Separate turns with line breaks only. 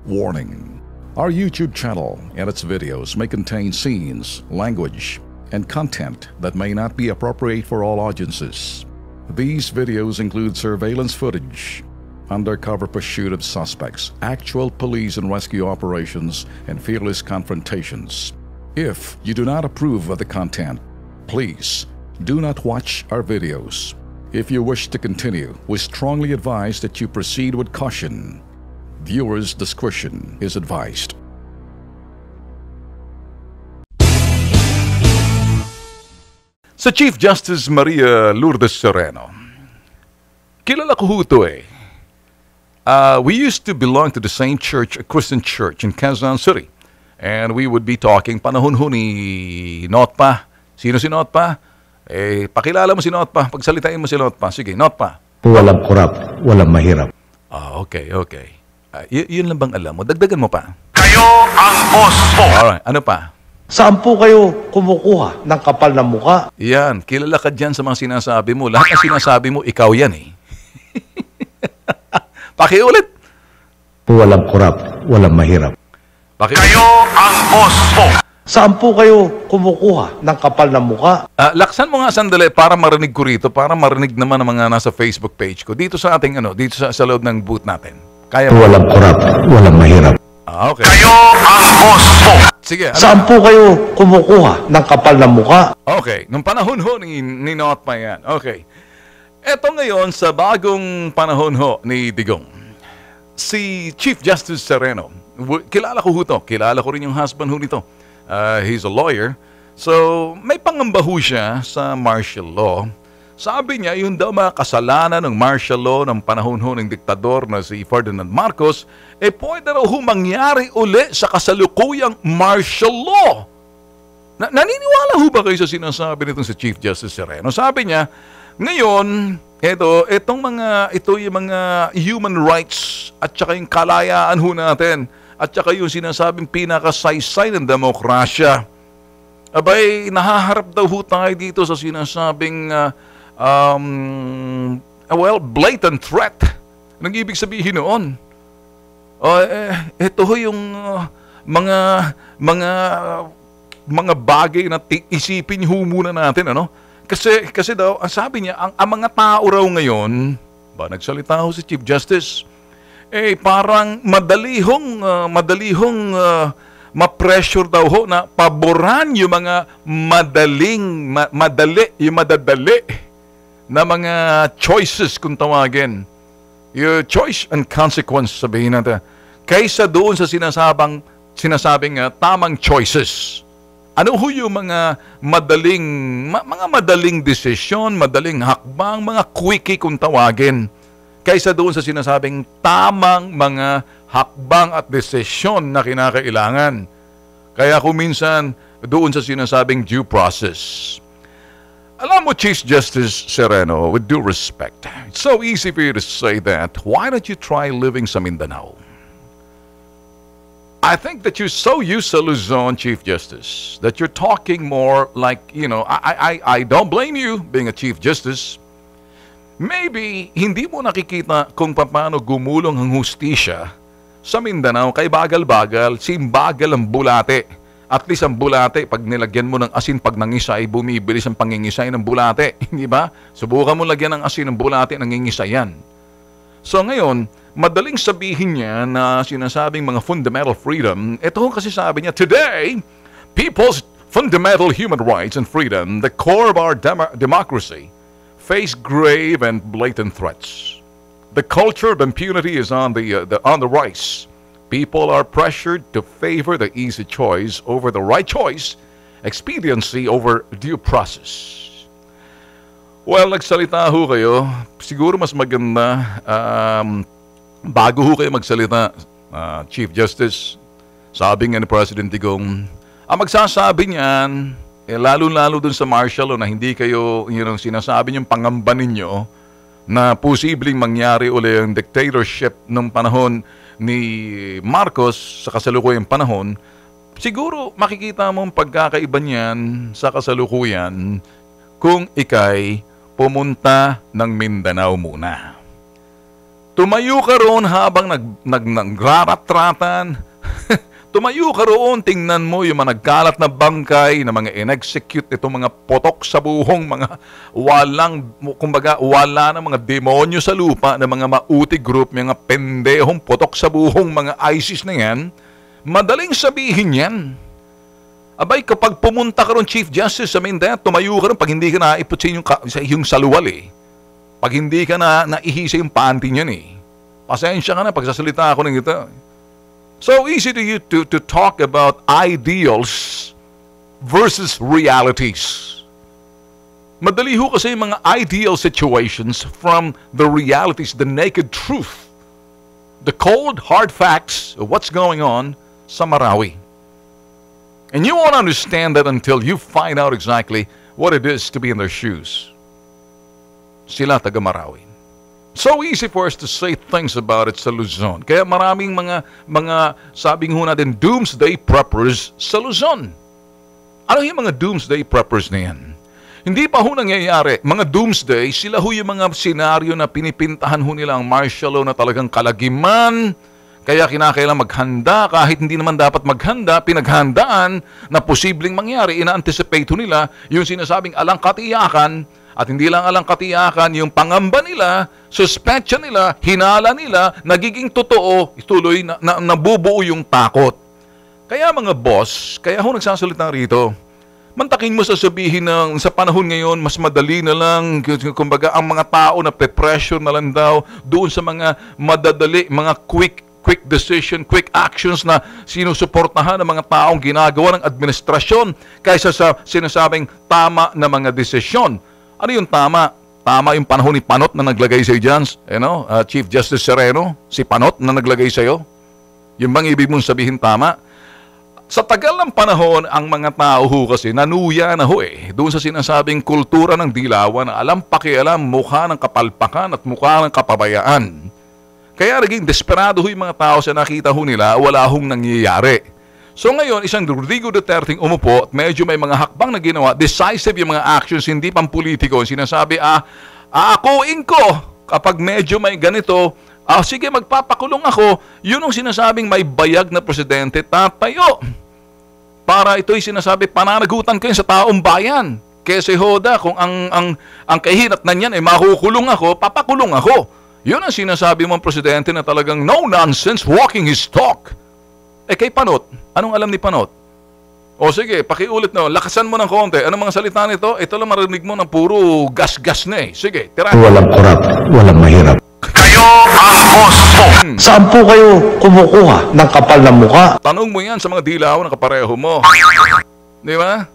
Warning. Our YouTube channel and its videos may contain scenes, language, and content that may not be appropriate for all audiences. These videos include surveillance footage, undercover pursuit of suspects, actual police and rescue operations, and fearless confrontations. If you do not approve of the content, please do not watch our videos. If you wish to continue, we strongly advise that you proceed with caution. Viewers' discretion is advised. Sa Chief Justice Maria Lourdes Sereno, kilala ko ho ito eh. We used to belong to the same church, a Christian church in Quezon City. And we would be talking, panahon ho ni Notpa. Sino si Notpa? Pakilala mo si Notpa. Pagsalitain mo si Notpa. Sige, Notpa.
Walang kurap, walang mahirap.
Okay. Yun lang bang alam mo? Dagdagan mo pa.
Kayo ang boss ko.
Alright, ano pa?
Saan po kayo kumukuha ng kapal ng muka?
Yan, kilala ka dyan sa mga sinasabi mo. Lahat ng sinasabi mo, ikaw yan eh. Pakiulit.
Walang kurap, walang mahirap.
Kayo ang boss ko.
Saan po kayo kumukuha ng kapal ng muka?
Laksan mo nga sandali para marinig ko rito, para marinig naman ang mga nasa Facebook page ko. Dito sa ating, dito sa loob ng booth natin. Kaya mo?
Walang kurap, walang mahirap.
Okay.
Kayo ang boss ko.
Sige.
Saan po kayo kumukuha ng kapal ng muka?
Okay. Nung panahon ho ni Notpa yan. Okay. Eto ngayon sa bagong panahon ho ni Digong. Si Chief Justice Sereno. Kilala ko ho to. Kilala ko rin yung husband ho nito. He's a lawyer. So, may pangamba ho siya sa martial law. Sabi niya, yun daw mga kasalanan ng martial law ng panahon ho ng diktador na si Ferdinand Marcos, pwede raw ho mangyari uli sa kasalukuyang martial law. Naniniwala ho ba kayo sa sinasabi nitong si Chief Justice Sereno? Sabi niya, ngayon, ito yung mga human rights at saka yung kalayaan ho natin at saka yung sinasabing pinakasaysay ng demokrasya. Abay, nahaharap daw ho tayo dito sa sinasabing blatant threat. Anong ibig sabihin noon? Ito ho yung mga bagay na isipin ho muna natin, ano? Kasi daw, ang sabi niya, ang mga tao raw ngayon, nagsalita ho si Chief Justice, parang madalihong ma-pressure daw ho na paboran yung mga madadali na mga choices kung tawagin. Yung choice and consequence, sabihin natin. Kaysa doon sa sinasabing tamang choices. Ano ho yung mga madaling desisyon, madaling hakbang, mga quickie kung tawagin. Kaysa doon sa sinasabing tamang mga hakbang at desisyon na kinakailangan. Kaya kung minsan doon sa sinasabing due process. Alam mo, Chief Justice Sereno, with due respect, it's so easy for you to say that, why don't you try living sa Mindanao? I think that you're so used to Luzon, Chief Justice, that you're talking more like, I don't blame you being a Chief Justice. Maybe, hindi mo nakikita kung paano gumulong ang hustisya sa Mindanao kay bagal-bagal, simbagal ang bulate. At least ang bulate, pag nilagyan mo ng asin, pag nangisay, bumibilis ang pangingisay ng bulate. Hindi ba? Subukan mo lagyan ng asin ng bulate, nangingisay yan. So ngayon, madaling sabihin niya na sinasabing mga fundamental freedom. Ito kasi sabi niya, today, people's fundamental human rights and freedom, the core of our democracy, face grave and blatant threats. The culture of impunity is on the rise. People are pressured to favor the easy choice over the right choice, expediency over due process. Well, nagsalita ho kayo. Siguro mas maganda, bago ho kayo magsalita, Chief Justice, sabi nga ni President Digong, ang magsasabi niyan, lalo-lalo dun sa martial law na hindi kayo, sinasabi niyong pangamba ninyo na posibleng mangyari uli ang dictatorship ng panahon ni Marcos sa kasalukuyang panahon, siguro makikita mo ang pagkakaiba niyan sa kasalukuyan kung ikay pumunta ng Mindanao muna. Tumayo ka roon habang nagraratratan. Tumayo ka roon, tingnan mo yung mga nagkalat na bangkay na mga in-execute itong mga potok sa buhong, mga wala na mga demonyo sa lupa na mga mauti group, mga pendehong potok sa buhong, mga ISIS na yan. Madaling sabihin yan. Abay, kapag pumunta ka roon, Chief Justice, sa Mindanao, tumayo ka roon pag hindi ka naipot sa yung saluwal eh. Pag hindi ka naihisa yung panty niyan eh. Pasensya ka na pagsasalita ako ng ito. So easy to you to talk about ideals versus realities. Madali ho kasi yung mga ideal situations from the realities, the naked truth, the cold, hard facts of what's going on sa Marawi. And you won't understand that until you find out exactly what it is to be in their shoes. Sila taga Marawi. So easy for us to say things about it sa Luzon. Kaya maraming mga sabing ho natin, doomsday preppers sa Luzon. Ano yung mga doomsday preppers na yan? Hindi pa ho nangyayari. Mga doomsday, sila ho yung mga senaryo na pinipintahan ho nila ang martial law na talagang kalagiman. Kaya kinakailangan maghanda, kahit hindi naman dapat maghanda, pinaghandaan na posibleng mangyari. Ina-anticipate ho nila yung sinasabing alangkatiyakan. At hindi lang alang katiyakan, yung pangamba nila, suspecha nila, hinala nila, nagiging totoo, tuloy na nabubuo yung takot. Kaya mga boss, kaya ako nagsasalita rito, mantakin mo sasabihin ng sa panahon ngayon, mas madali na lang, kumbaga ang mga tao na pe-pressure na lang daw doon sa mga madadali, mga quick decision, quick actions na sinusuportahan ng mga taong ginagawa ng administrasyon kaysa sa sinasabing tama na mga desisyon. Ano yung tama? Tama yung panahon ni Panot na naglagay sa'yo dyan, Chief Justice Sereno, si Panot na naglagay sa'yo? Yung bang ibig mong sabihin tama? Sa tagal ng panahon, ang mga tao ho kasi nanuya na ho doon sa sinasabing kultura ng dilawan na alam pakialam, mukha ng kapalpakan at mukha ng kapabayaan. Kaya naging desperado ho yung mga tao sa nakita ho nila, wala hong nangyayari. So ngayon, isang Rodrigo Duterte umupo at medyo may mga hakbang na ginawa, decisive yung mga actions, hindi pang politiko. Sinasabi, aakuin ko kapag medyo may ganito, sige magpapakulong ako. Yun ang sinasabing may bayag na presidente, tatayo. Para ito'y sinasabi, pananagutan ko yun sa taong bayan. Kasi hoda, kung ang kahinat na niyan ay makukulong ako, papakulong ako. Yun ang sinasabi mong presidente na talagang no nonsense, walking his talk. Kay Panot, anong alam ni Panot? O sige, pakiulit na, lakasan mo ng konti. Anong mga salita nito? Ito lang marinig mo ng puro gas-gas na eh. Sige, tira.
Walang kurap, walang mahirap.
Kayo ang boss ko.
Saan po kayo kumukuha ng kapal na mukha?
Tanong mo yan sa mga dilaw na kapareho mo. Di ba?